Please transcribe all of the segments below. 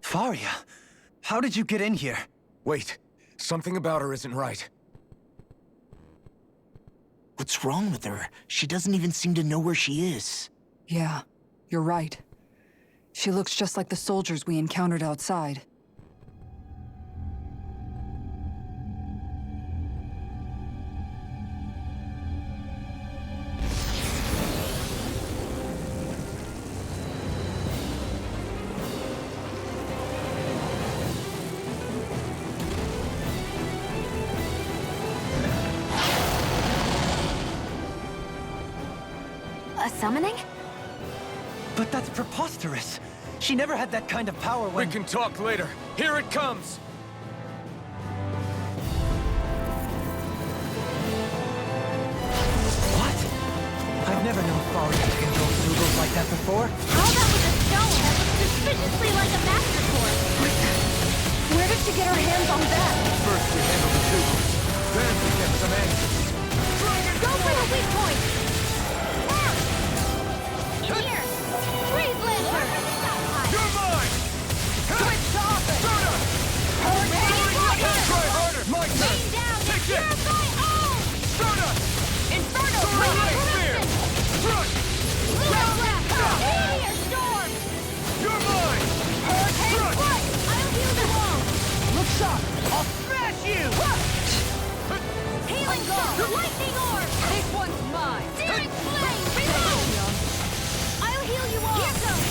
Fahria, how did you get in here? Wait, something about her isn't right. What's wrong with her? She doesn't even seem to know where she is. Yeah, you're right. She looks just like the soldiers we encountered outside. A summoning? But that's preposterous. She never had that kind of power when... We can talk later. Here it comes! What? I've never known Fahria to control Sugals like that before. All that was a stone that looked suspiciously like a master sword. Where did she get her hands on that? First we handle the Sugals, then we get some answers. Go for the weak point! In here! Freeze Lancer! You're mine! Switch to offense! Soda! Try harder! My turn! Rain down! Take it! Purify all! Soda! Inferno! Soda! Spear! Crush! Meteor Storm! You're mine! Hurricane Crush! Strike! I'll heal the wall! Look sharp! I'll smash you! Healing Ball! Lightning Orb! This one's mine! Searing Flame! Reload! I'll heal you all! Here goes!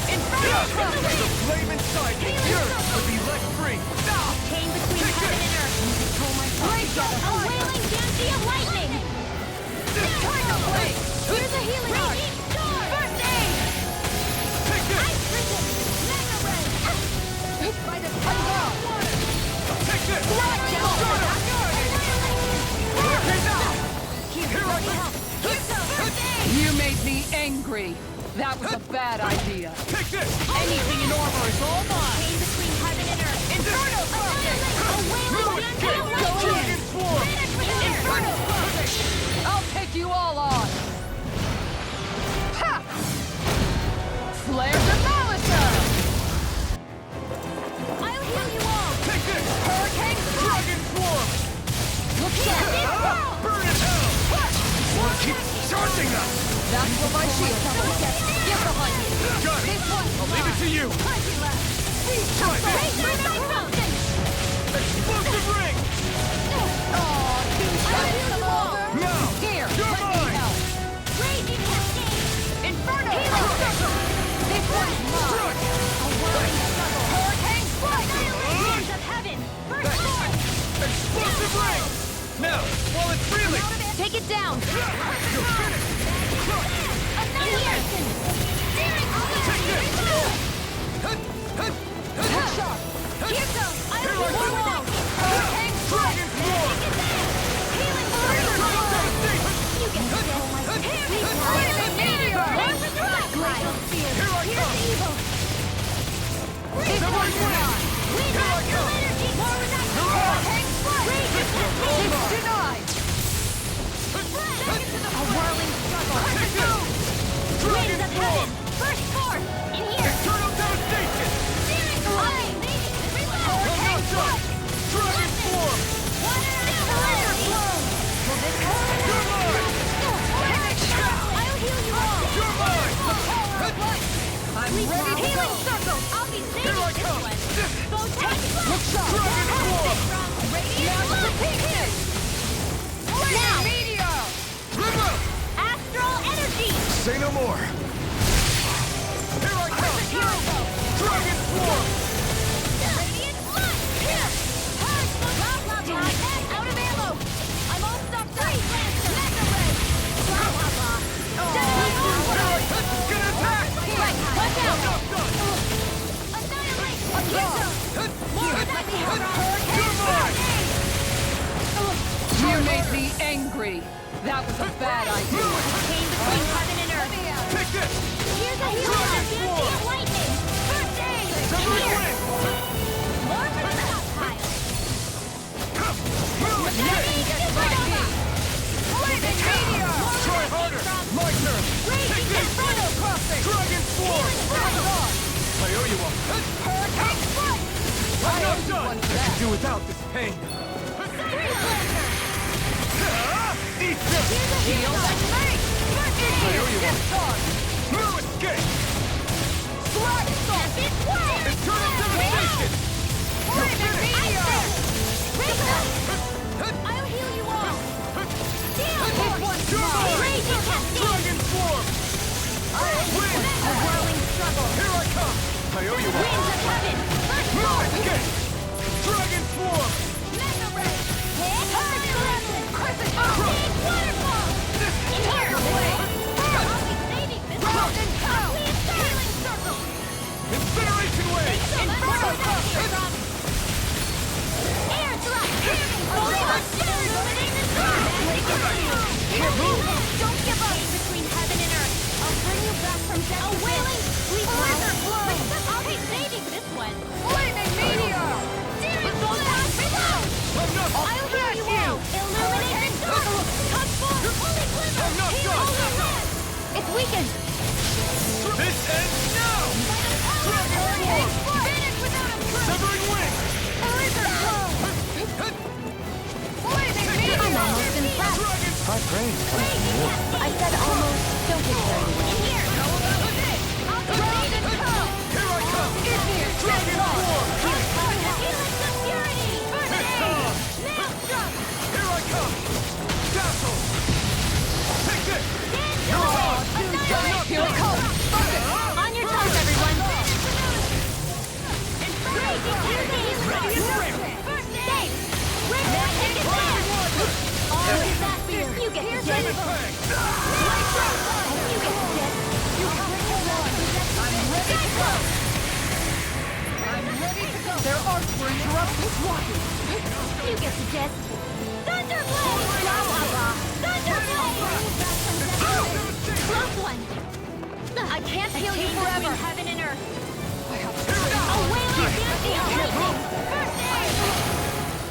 Inferno from the The wind! flame inside me! Healing Yours Circle. would be let free! Chain between heaven and earth! Control myself together! A wailing Dempsey of lightning! Tiger Blade! Here's a healing art! First aid! Take this! Ice Prison! Mega Ray! By the time Take this! Here I come! You made me angry. That was a bad idea. Take this! Anything in armor is all mine. Chain between heaven and earth! Inferno Annihilate! A wailing Dempsey of lightning! Dragon Swarm! Inferno! I'll take you all on. Ha! Flare Demolisher! I'll heal you all! Take this! Hurricane Strike! Dragon Swarm! Look sharp! Burn in hell! Swarm keeps charging us! That's what my shield gets. Get behind me. Got it! This one's I'll leave it to you! Try this! Explosive ring! Aw, two shots them over. Now! Here, You're let me mine! help. Raging Cascade! Inferno! Healing Circle! This one's mine. Crush! A whirling struggle! Hurricane Strike! Hands of heaven! First form! Explosive ring! Now, while it's reeling! Take it down! You're finished! Annihilation! Searing Take this! Look sharp! Here goes! I'll Here I heal come! you all! Hurricane Strike! Dragon Swarm! Healing Total Fire! devastation! You can steal my Flaming Meteor! Glacial Spear! Here I Here's come! evil! Silver Wing! We Here I master come! energy! More reduction! Hurricane Strike! Raging Cascade! It's denied! A whirling struggle! Take this! Winds Dragon of Swarm! heaven! First form! In here! Eternal devastation! Searing flame! Hurricane Strike! Dragon Swarm! Fire blow! You're mine! I'll heal you all! You're mine! I'm ready to Healing go! circle! I'll be saving Here I this come! one! Go take Look sharp! Dragon Swarm! Radiant Blood! Flaming Meteor! River! Astral energy! Say no more! Here I come! Dragon Swarm! Radiant blood! Here! Purge! Blah, blah, blah! Out of ammo! I'm all stocked up! Mega ray! Blah, blah, blah! Get attacked! Watch out! Not done! Annihilate! Here goes! More reduction! You're mine! You made me angry. That was a bad idea. Chain between heaven and earth! Take this! Here's a healing Dragon Dempsey Swarm! of lightning! First aid! Silver Here! Wing! More for the stockpile! Move! Raging Supernova! Flaming Meteor! Try harder! My turn! Raging Take this! Inferno Crossing! Dragon Swarm! Healing Circle! I owe you one. Hurricane Strike! I'm not done! I can do without this pain. Eat this! Here's a heal and make! I know you want. No escape! Slack Stop! Internal devastation! Poison Meteor! I'll heal you all! Steel Force! Raging Cascade! Dragon Swarm! Win! A whirling struggle! Here I come! I owe you one. Winds of Heaven! First No Force! escape! Dragon Swarm! Mega Ray! Hard Collection! Crescent Arcade Waterfall! In here! I'll be saving this one! Complete Healing Circle! Incineration Wave! Inferno Dust! Air Thrust! Illuminating the storm! Don't give up! Between heaven and earth, I'll bring you back from death. A wailing blizzard blow! I'll be saving this one! Flaming Meteor! Searing Blast! I'm not I'll heal you all! Illuminate the dark! Come forth! Holy Glimmer! I'm not Heal done. all around! It's weakened! This ends now! Dragon Swarm! Vanish without a trace! Severing Wing! Blizzard blow! Blazing Meteor! I'm almost impressed! Dragon High praise coming from you. I said almost. Don't get carried away. In here! How about this? I'll go raid and come! Here I come! In here! Dragon Swarm! Healing security! First aid! Maelstrom! Here I come! Dazzle! Take this! You're on! Here it comes! On your toes, everyone! Raging Cascade! First aid! Magic advance! All disaster! You get the gist! Bang! You get the gist! I'm ready to go! Their arcs were interrupted. Walking. You get the gist! Thunderblade! Thunderblade! Close one! I can't heal you forever! Heaven and earth! A wailing damnation! First aid!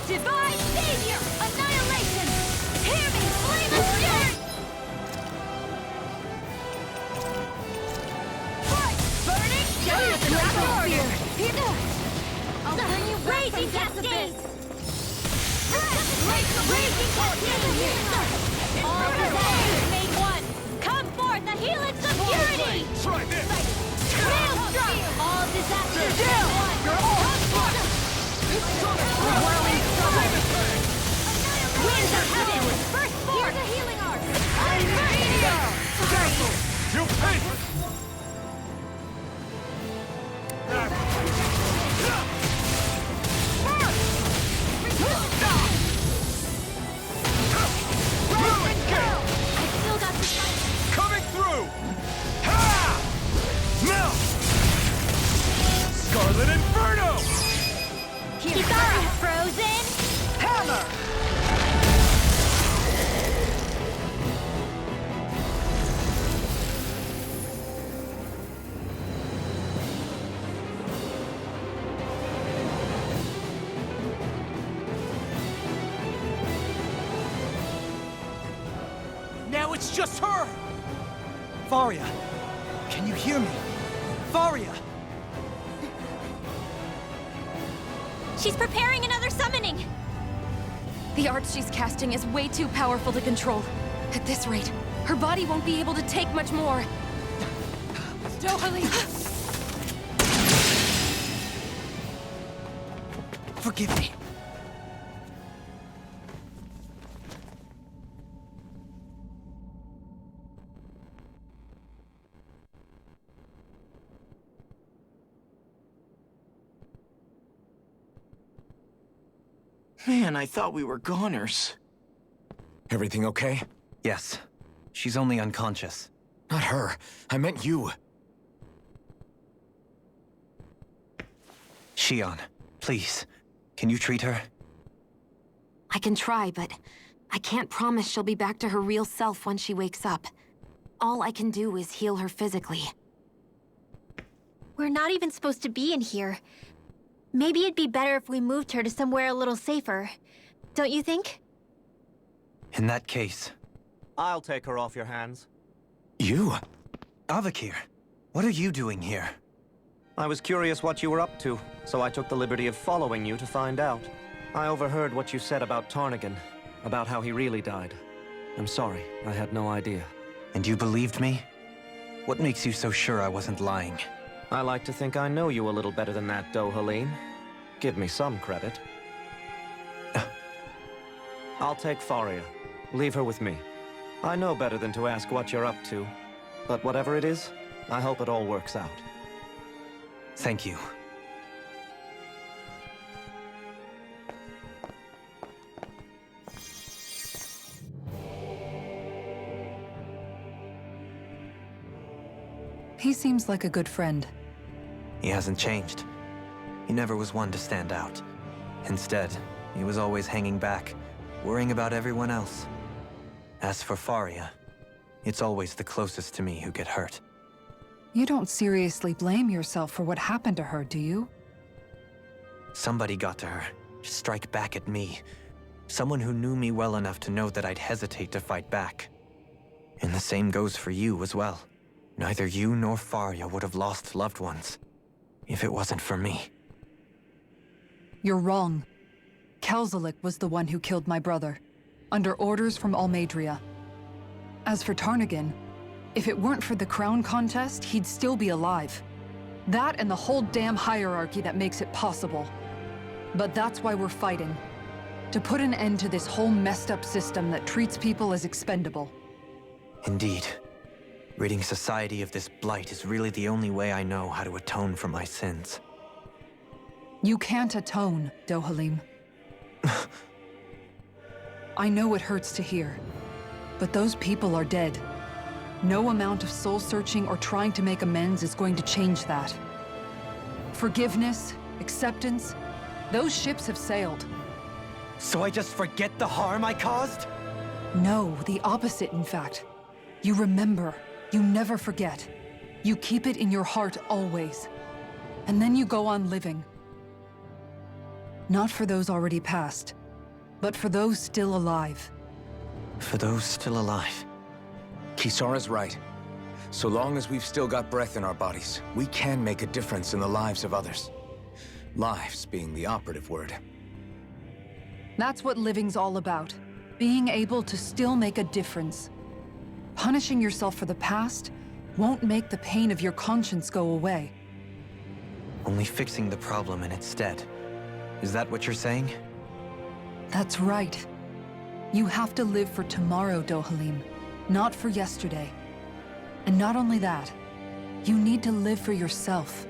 Divine savior! Annihilation! Hear me! Flame of fury! Fight! Burning giant! I'll bring you raging cascades! Raging cascades! All disasters made one! Come forth, the healing security! Try this! Maelstrom! All disasters made one! Come forth! Whirling struggle! Winds of heaven! First forth! Here's a healing arc! Meteor! You pay! I still got the fight! Coming through! Ha! Now! Scarlet Inferno! Kitara! Frozen! Hammer! Now it's just her! Fahria, can you hear me? Fahria! She's preparing another summoning! The art she's casting is way too powerful to control. At this rate, her body won't be able to take much more. Forgive me. Man, I thought we were goners. Everything okay? Yes. She's only unconscious. Not her. I meant you. Shion, please. Can you treat her? I can try, but I can't promise she'll be back to her real self when she wakes up. All I can do is heal her physically. We're not even supposed to be in here. Maybe it'd be better if we moved her to somewhere a little safer. Don't you think? In that case, I'll take her off your hands. You? Avakir, what are you doing here? I was curious what you were up to, so I took the liberty of following you to find out. I overheard what you said about Tarnigan, about how he really died. I'm sorry, I had no idea. And you believed me? What makes you so sure I wasn't lying? I like to think I know you a little better than that, Dohalim. Give me some credit. I'll take Fahria. Leave her with me. I know better than to ask what you're up to. But whatever it is, I hope it all works out. Thank you. He seems like a good friend. He hasn't changed. He never was one to stand out. Instead, he was always hanging back, worrying about everyone else. As for Fahria, it's always the closest to me who get hurt. You don't seriously blame yourself for what happened to her, do you? Somebody got to her, to strike back at me. Someone who knew me well enough to know that I'd hesitate to fight back. And the same goes for you as well. Neither you nor Fahria would have lost loved ones, if it wasn't for me. You're wrong. Kelzelik was the one who killed my brother, under orders from Almadria. As for Tarnigan, if it weren't for the crown contest, he'd still be alive. That and the whole damn hierarchy that makes it possible. But that's why we're fighting. To put an end to this whole messed up system that treats people as expendable. Indeed. Ridding society of this blight is really the only way I know how to atone for my sins. You can't atone, Dohalim. I know it hurts to hear, but those people are dead. No amount of soul-searching or trying to make amends is going to change that. Forgiveness, acceptance, those ships have sailed. So I just forget the harm I caused? No, the opposite, in fact. You remember. You never forget. You keep it in your heart always. And then you go on living. Not for those already passed, but for those still alive. For those still alive. Kisara's right. So long as we've still got breath in our bodies, we can make a difference in the lives of others. Lives being the operative word. That's what living's all about. Being able to still make a difference. Punishing yourself for the past won't make the pain of your conscience go away. Only fixing the problem in its stead. Is that what you're saying? That's right. You have to live for tomorrow, Dohalim, not for yesterday. And not only that, you need to live for yourself,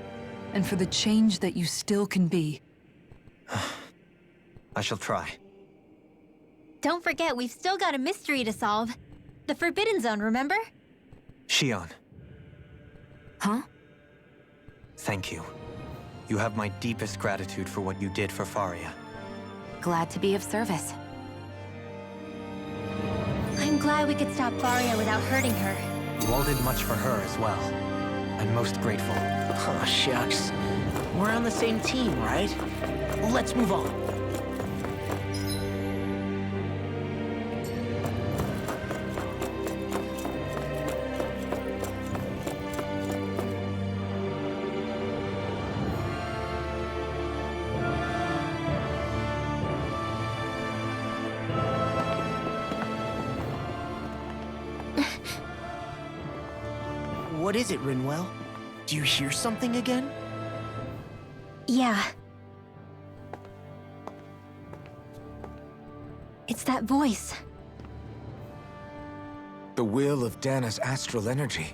and for the change that you still can be. I shall try. Don't forget, we've still got a mystery to solve. The Forbidden Zone, remember? Shion, Huh? thank you. You have my deepest gratitude for what you did for Fahria. Glad to be of service. I'm glad we could stop Fahria without hurting her. You all did much for her as well. I'm most grateful. Oh, shucks. We're on the same team, right? Let's move on. What is it, Rinwell? Do you hear something again? Yeah. It's that voice. The will of Dana's astral energy.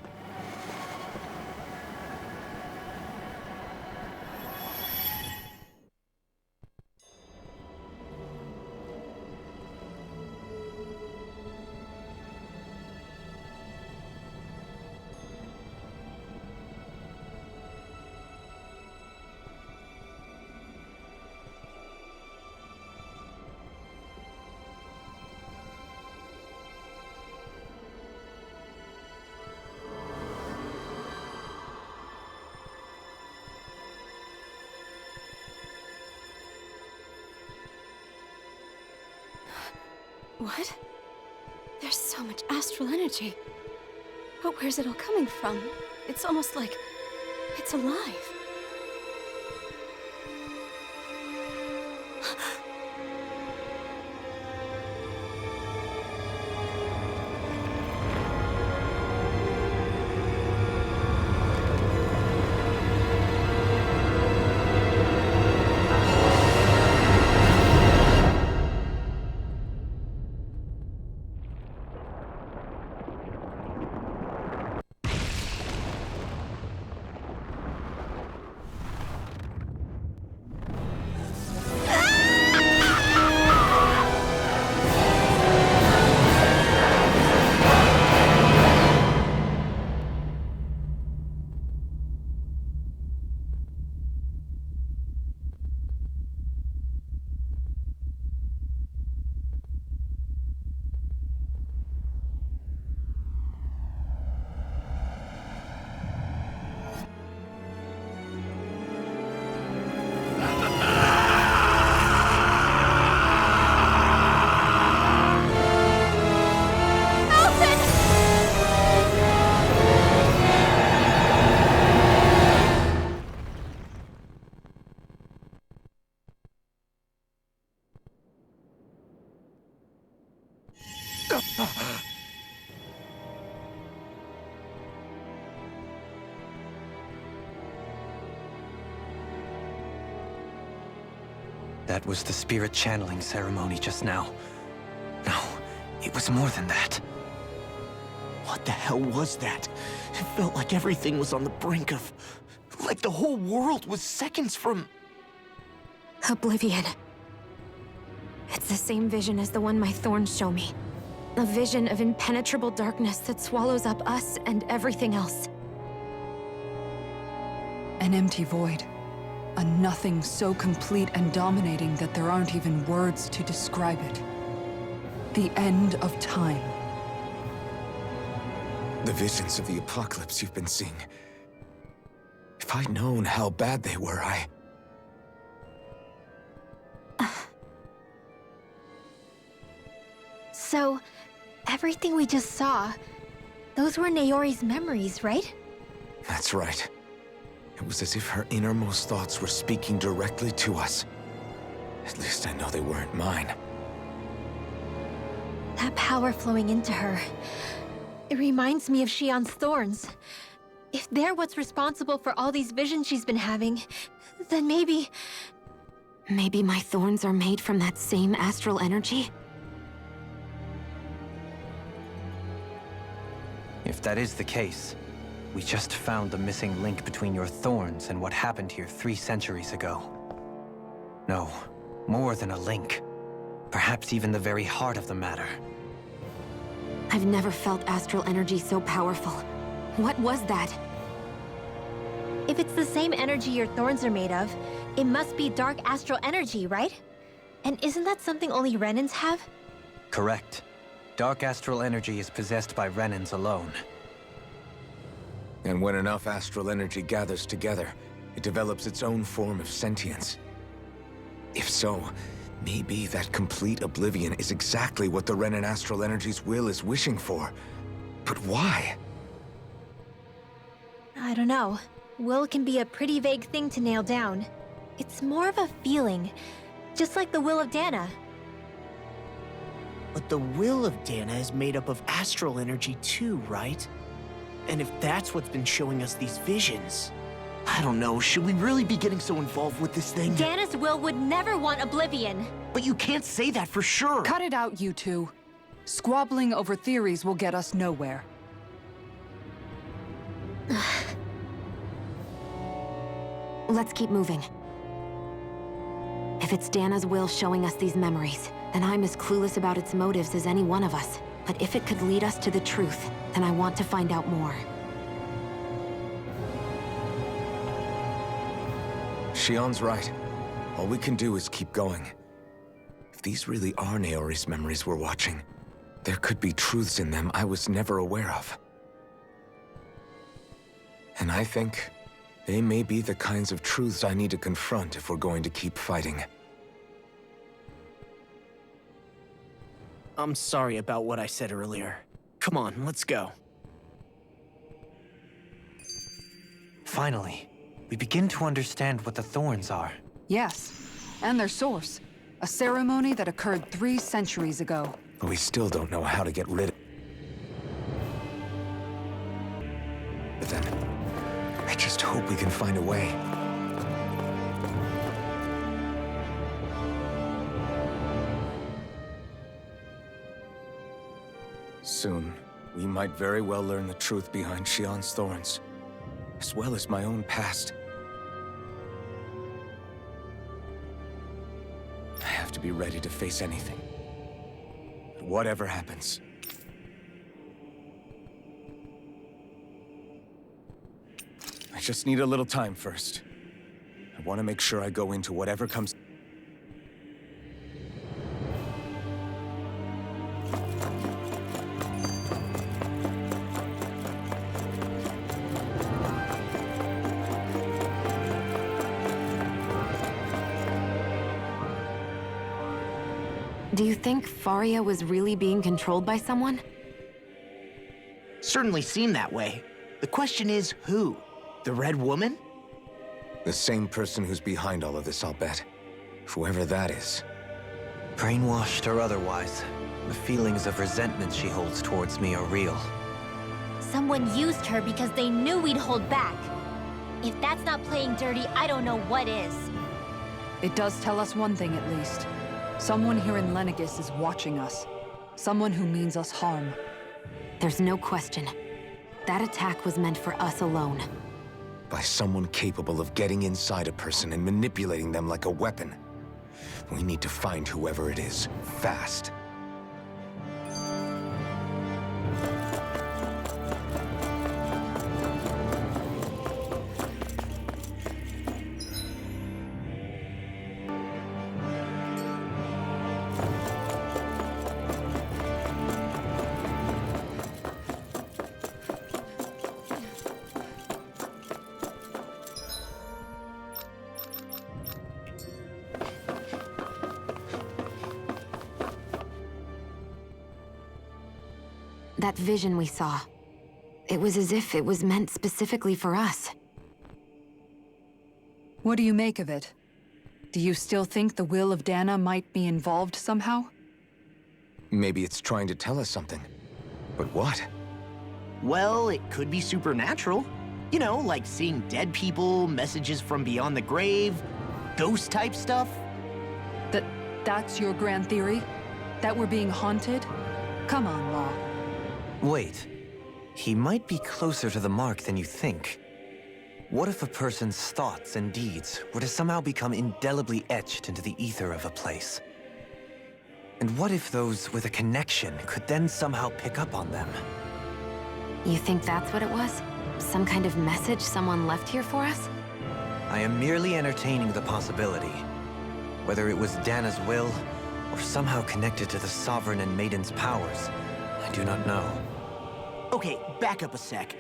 What? There's so much astral energy. But where's it all coming from? It's almost like it's alive. That was the spirit channeling ceremony just now. No, it was more than that. What the hell was that? It felt like everything was on the brink of... like the whole world was seconds from... Oblivion. It's the same vision as the one my thorns show me. A vision of impenetrable darkness that swallows up us and everything else. An empty void. A nothing so complete and dominating that there aren't even words to describe it. The end of time. The visions of the apocalypse you've been seeing. If I'd known how bad they were, So, everything we just saw, those were Naori's memories, right? That's right. It was as if her innermost thoughts were speaking directly to us. At least I know they weren't mine. That power flowing into her. It reminds me of Shion's thorns. If they're what's responsible for all these visions she's been having, then maybe... Maybe my thorns are made from that same astral energy? If that is the case, we just found the missing link between your thorns and what happened here 3 centuries ago. No, more than a link. Perhaps even the very heart of the matter. I've never felt astral energy so powerful. What was that? If it's the same energy your thorns are made of, it must be dark astral energy, right? And isn't that something only Renans have? Correct. Dark astral energy is possessed by Renans alone. And when enough astral energy gathers together, it develops its own form of sentience. If so, maybe that complete oblivion is exactly what the Renan astral energy's will is wishing for. But why? I don't know. Will can be a pretty vague thing to nail down. It's more of a feeling, just like the will of Dana. But the will of Dana is made up of astral energy too, right? And if that's what's been showing us these visions... I don't know, should we really be getting so involved with this thing? Dana's will would never want oblivion. But you can't say that for sure! Cut it out, you two. Squabbling over theories will get us nowhere. Let's keep moving. If it's Dana's will showing us these memories, then I'm as clueless about its motives as any one of us. But if it could lead us to the truth, then I want to find out more. Shion's right. All we can do is keep going. If these really are Naori's memories we're watching, there could be truths in them I was never aware of. And I think they may be the kinds of truths I need to confront if we're going to keep fighting. I'm sorry about what I said earlier. Come on, let's go. Finally, we begin to understand what the thorns are. Yes, and their source. A ceremony that occurred 3 centuries ago. But we still don't know how to get rid of it. But then, I just hope we can find a way. Soon, we might very well learn the truth behind Shion's thorns, as well as my own past. I have to be ready to face anything. Whatever happens. I just need a little time first. I want to make sure I go into whatever comes... Do you think Fahria was really being controlled by someone? Certainly seemed that way. The question is, who? The Red Woman? The same person who's behind all of this, I'll bet. Whoever that is. Brainwashed or otherwise, the feelings of resentment she holds towards me are real. Someone used her because they knew we'd hold back. If that's not playing dirty, I don't know what is. It does tell us one thing at least. Someone here in Lenegis is watching us. Someone who means us harm. There's no question. That attack was meant for us alone. By someone capable of getting inside a person and manipulating them like a weapon. We need to find whoever it is, fast. That vision we saw. It was as if it was meant specifically for us. What do you make of it? Do you still think the will of Dana might be involved somehow? Maybe it's trying to tell us something. But what? Well, it could be supernatural. You know, like seeing dead people, messages from beyond the grave, ghost-type stuff. That's your grand theory? That we're being haunted? Come on, Law. Wait. He might be closer to the mark than you think. What if a person's thoughts and deeds were to somehow become indelibly etched into the ether of a place? And what if those with a connection could then somehow pick up on them? You think that's what it was? Some kind of message someone left here for us? I am merely entertaining the possibility. Whether it was Dana's will, or somehow connected to the Sovereign and Maiden's powers, I do not know. Okay, back up a sec.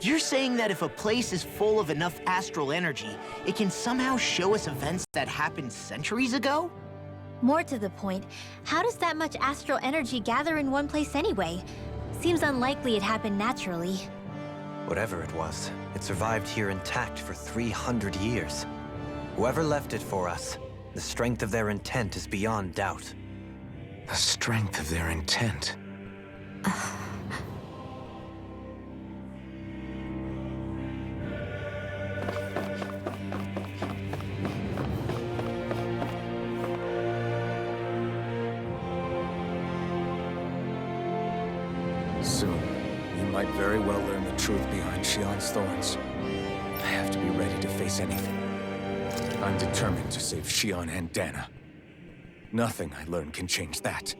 You're saying that if a place is full of enough astral energy, it can somehow show us events that happened centuries ago? More to the point, how does that much astral energy gather in one place anyway? Seems unlikely it happened naturally. Whatever it was, it survived here intact for 300 years. Whoever left it for us, the strength of their intent is beyond doubt. The strength of their intent. Soon, we might very well learn the truth behind Shion's thorns. I have to be ready to face anything. I'm determined to save Shion and Dana. Nothing I learn can change that.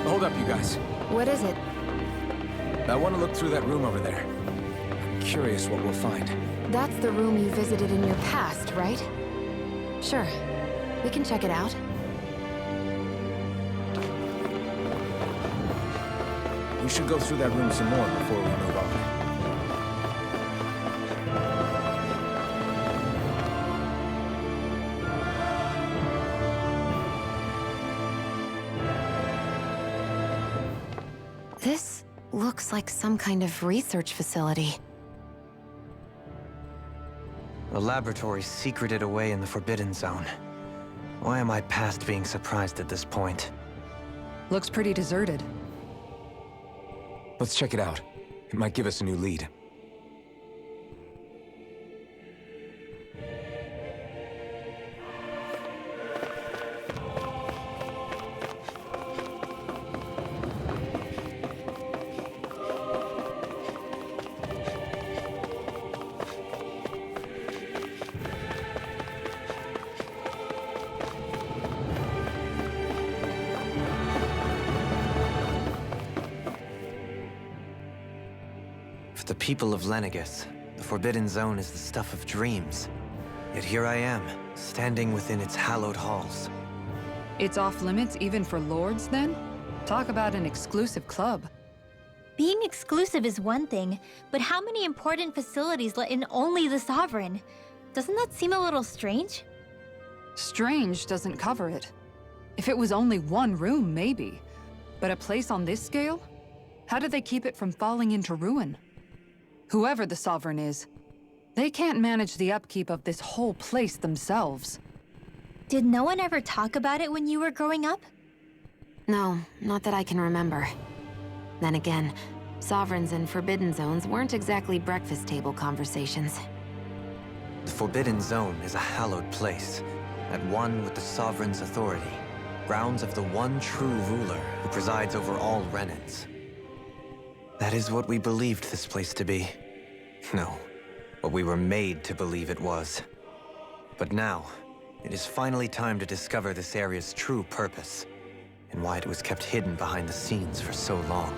Hold up, you guys. What is it? I want to look through that room over there. I'm curious what we'll find. That's the room you visited in your past, right? Sure. We can check it out. We should go through that room some more before we move on. This looks like some kind of research facility. A laboratory secreted away in the Forbidden Zone. Why am I past being surprised at this point? Looks pretty deserted. Let's check it out. It might give us a new lead. For the people of Lenegis, the Forbidden Zone is the stuff of dreams. Yet here I am, standing within its hallowed halls. It's off limits even for lords, then? Talk about an exclusive club. Being exclusive is one thing, but how many important facilities let in only the Sovereign? Doesn't that seem a little strange? Strange doesn't cover it. If it was only one room, maybe. But a place on this scale? How do they keep it from falling into ruin? Whoever the Sovereign is, they can't manage the upkeep of this whole place themselves. Did no one ever talk about it when you were growing up? No, not that I can remember. Then again, Sovereigns and Forbidden Zones weren't exactly breakfast table conversations. The Forbidden Zone is a hallowed place, at one with the Sovereign's authority, grounds of the one true ruler who presides over all Renans. That is what we believed this place to be. No, what we were made to believe it was. But now, it is finally time to discover this area's true purpose, and why it was kept hidden behind the scenes for so long.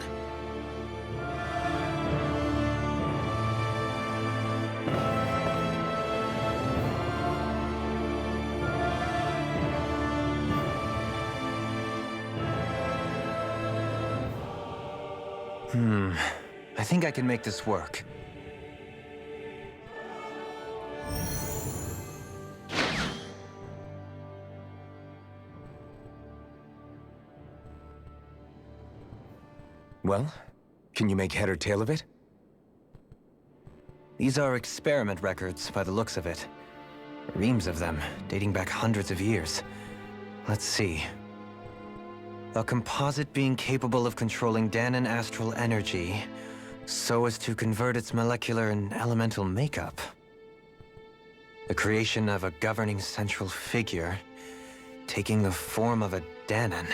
I think I can make this work. Well, can you make head or tail of it? These are experiment records, by the looks of it. Reams of them, dating back hundreds of years. Let's see. A composite being capable of controlling Danan astral energy, so as to convert its molecular and elemental makeup. The creation of a governing central figure, taking the form of a Danan.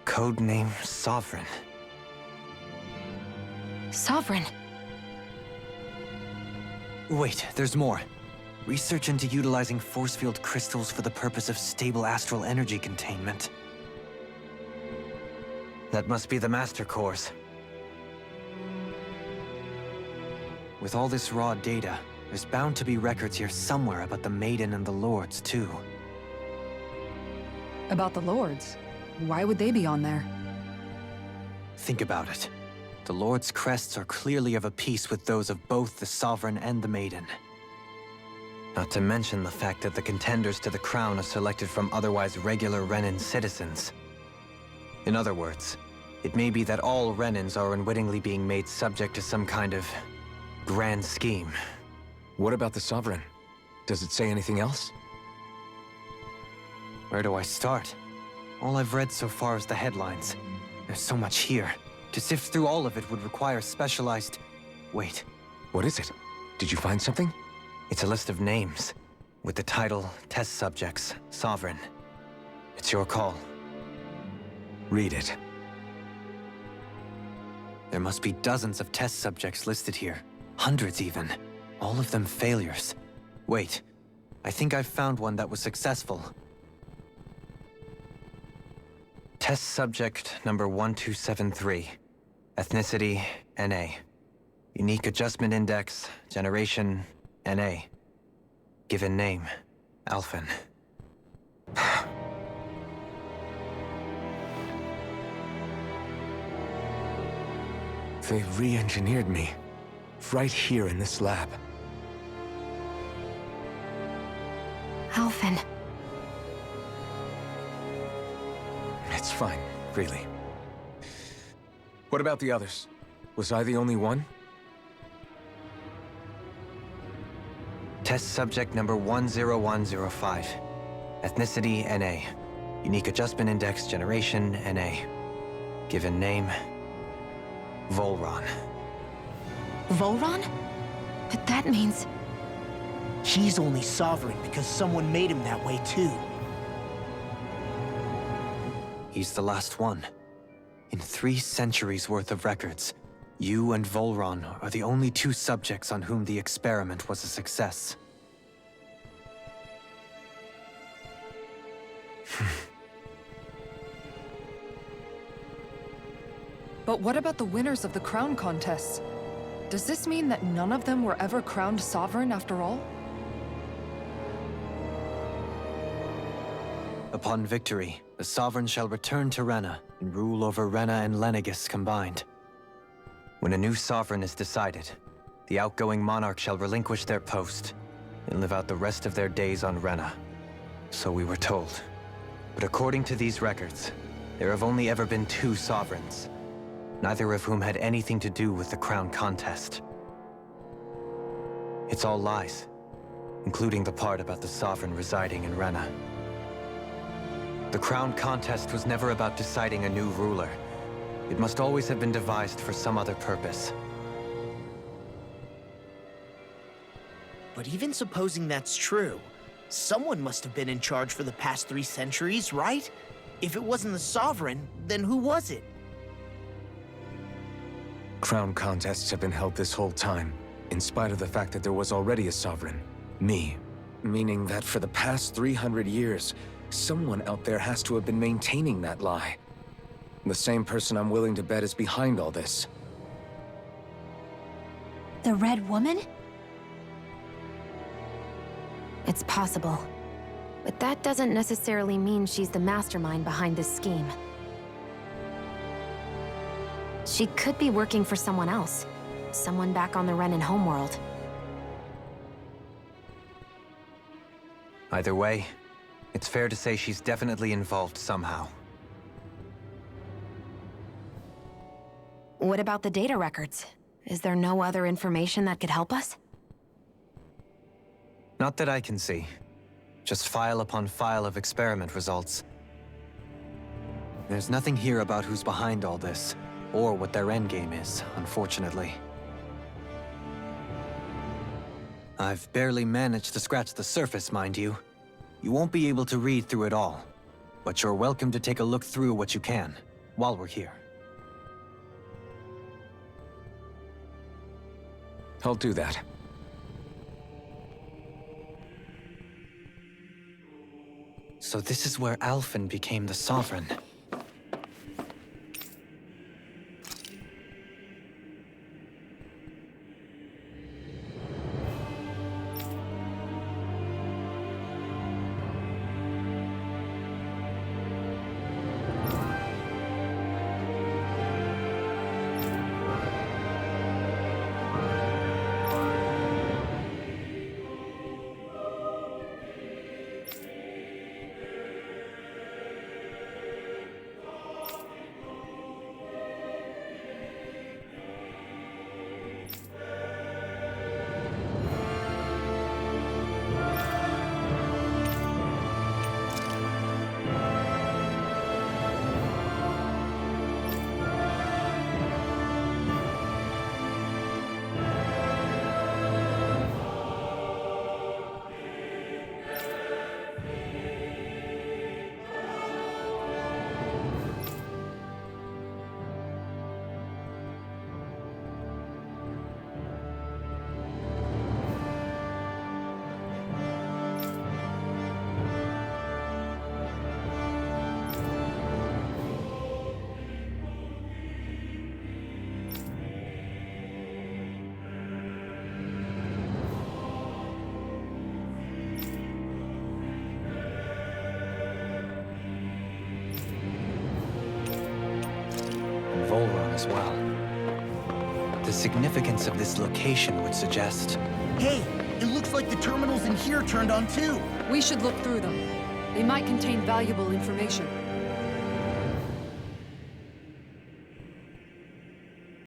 Codename Sovereign. Sovereign? Wait, there's more. Research into utilizing force field crystals for the purpose of stable astral energy containment. That must be the Master Cores. With all this raw data, there's bound to be records here somewhere about the Maiden and the Lords, too. About the Lords? Why would they be on there? Think about it. The Lord's crests are clearly of a piece with those of both the Sovereign and the Maiden. Not to mention the fact that the contenders to the crown are selected from otherwise regular Renan citizens. In other words, it may be that all Renans are unwittingly being made subject to some kind of grand scheme. What about the Sovereign? Does it say anything else? Where do I start? All I've read so far is the headlines. There's so much here. To sift through all of it would require specialized... Wait. What is it? Did you find something? It's a list of names, with the title, Test Subjects, Sovereign. It's your call. Read it. There must be dozens of test subjects listed here. Hundreds even. All of them failures. Wait, I think I've found one that was successful. Test subject number 1273. Ethnicity, NA. Unique adjustment index, generation, NA. Given name, Alphen. They re-engineered me. Right here in this lab. Alphen. It's fine, really. What about the others? Was I the only one? Test subject number 10105. Ethnicity, NA. Unique adjustment index, generation, NA. Given name, Volron. Volron? But that means... He's only Sovereign because someone made him that way too. He's the last one. In 3 centuries worth of records, you and Volron are the only 2 subjects on whom the experiment was a success. But what about the winners of the crown contests? Does this mean that none of them were ever crowned sovereign after all? Upon victory, the Sovereign shall return to Rena and rule over Rena and Lenegis combined. When a new Sovereign is decided, the outgoing monarch shall relinquish their post and live out the rest of their days on Rena. So we were told. But according to these records, there have only ever been 2 Sovereigns. neither of whom had anything to do with the crown contest. It's all lies, including the part about the Sovereign residing in Rena. The crown contest was never about deciding a new ruler. It must always have been devised for some other purpose. But even supposing that's true, someone must have been in charge for the past 3 centuries, right? If it wasn't the Sovereign, then who was it? Crown contests have been held this whole time, in spite of the fact that there was already a Sovereign. Me. Meaning that for the past 300 years, someone out there has to have been maintaining that lie. The same person I'm willing to bet is behind all this. The Red Woman? It's possible. But that doesn't necessarily mean she's the mastermind behind this scheme. She could be working for someone else. Someone back on the Renan homeworld. Either way, it's fair to say she's definitely involved somehow. What about the data records? Is there no other information that could help us? Not that I can see. Just file upon file of experiment results. There's nothing here about who's behind all this, or what their endgame is, unfortunately. I've barely managed to scratch the surface, mind you. You won't be able to read through it all, but you're welcome to take a look through what you can, while we're here. I'll do that. So this is where Alphen became the Sovereign. As well. The significance of this location would suggest... Hey, it looks like the terminals in here turned on too. We should look through them. They might contain valuable information.